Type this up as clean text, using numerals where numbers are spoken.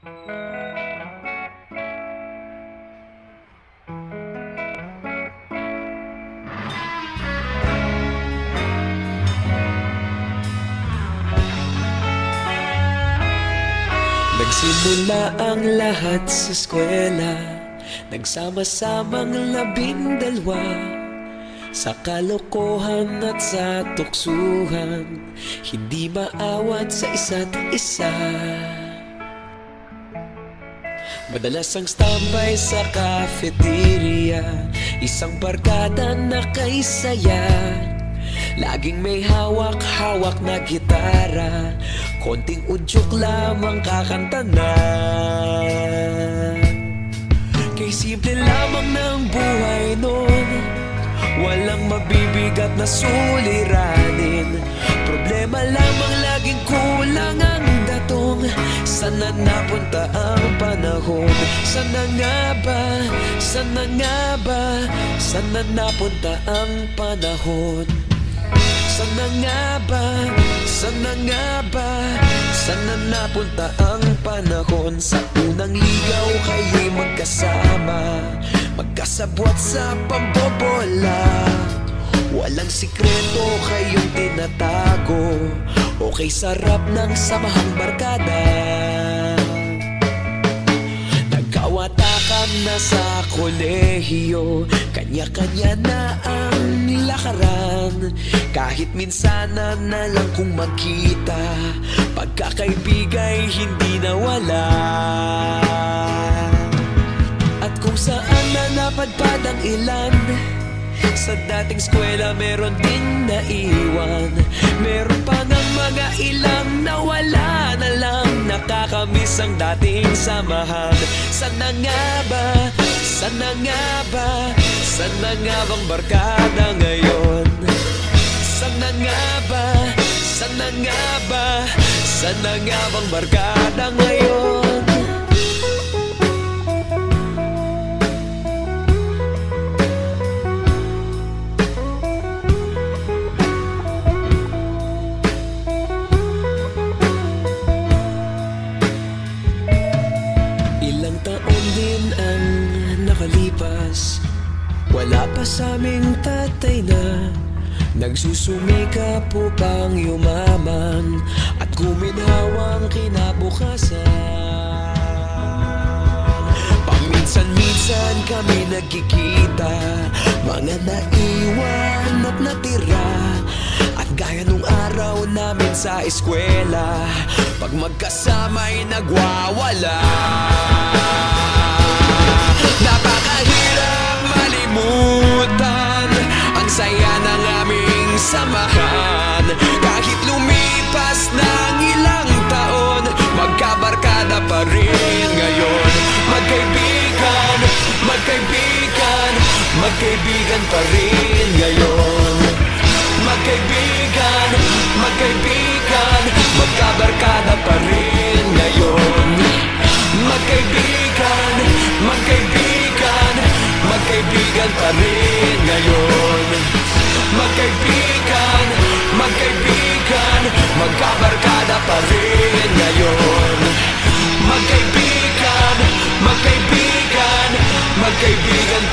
Nagsimula ang lahat sa eskwela, nagsama-samang 12 sa kalokohan at sa tuksuhan, hindi maawat sa isa't isa. Madalas ang standby sa cafeteria, isang barkada na kay saya. Laging may hawak-hawak na gitara, konting udyok lamang kakanta na. Kay simple lamang ng buhay nun, walang mabibigat na suliranin. Problema lamang laging kulang ang datong. Sana napunta ang panahon? Sana nga ba? Sana nga ba? Sana napunta ang panahon? Sana nga ba? Sana nga ba? Sana napunta ang panahon? Sa unang ligaw kayo'y magkasama, magkasabwat sa pambobola. Walang sikreto kayong tinatago, okay sarap ng samahang barkada. Nagkawatakan na sa kolehiyo, kanya-kanya na ang lakaran. Kahit minsan na lang kung magkita, pagkakaibigay hindi nawala. At kung saan na napadpad ang ilan, sa dating eskwela meron din naiwan. Meron pa ng mga ilang nawala na lang, nakakamiss ang dating samahan. Sana nga ba? Sana nga ba? Sana nga bang barkada ngayon? Sana nga ba? Sana nga ba? Sana nga bang barkada ngayon? Ilang taon din ang nakalipas, wala pa sa aming tatay na nagsusumikap upang yumaman at guminhawang kinabukasan. Paminsan-minsan kami nagkikita, mga naiwan at natira. At gaya nung araw namin sa eskwela, pag magkasama'y nagwawala. Napakahirap malimutan ang saya ng aming samahan. Kahit lumipas ng ilang taon, magkabarkada pa rin ngayon. Magkaibigan, magkaibigan, magkaibigan pa rin ngayon. Magkaibigan, magkaibigan, magkabarkada pa rin ngayon. Magkaibigan, magkaibigan, magkaibigan pa rin ngayon. Magkaibigan, magkaibigan, magkabarkada pa rin ngayon. Magkaibigan, magkaibigan, magkaibigan